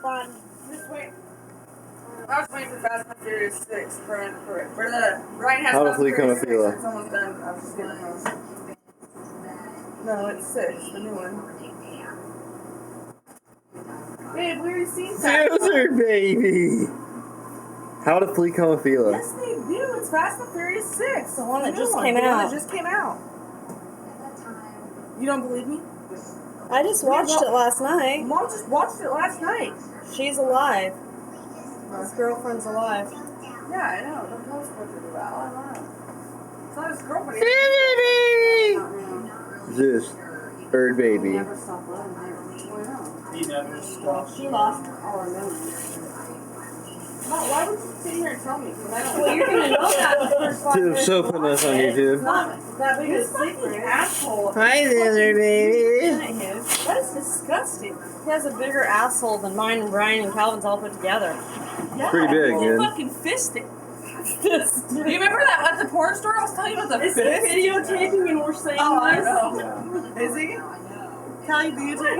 fun. Just wait. I was waiting for Fast and Furious 6 for the Ryan has How Fast does Lee and Furious 6. Camafila? It's almost done. I was just getting those. No, it's 6, the new one. Babe, we already seen that. Scissor baby. How to Flee Camafila? Yes, they do. It's Fast and Furious 6. The one that new just one. came The one out. that just came out. You don't believe me? I just watched it last night. Mom just watched it last night. She's alive. His girlfriend's alive. Yeah, I know. Don't tell us what to do about. I don't know. It's not his girlfriend. This bird baby. Never stop loving her. He never stopped. She lost our memory. Mom, why would you sit here and tell me? Because I don't. Well, you're gonna know that in the first 5 Dude, minutes. so putting us on YouTube. Not that big a secret. Asshole. Hi, Scissor baby. That is disgusting. He has a bigger asshole than mine and Brian and Calvin's all put together. Yeah. Pretty big, He man. fucking fisted. Do you remember that at the porn store? I was telling you about the Is he fist. videotaping and we're saying Oh, I this? know. Is he? Kelly, do you take?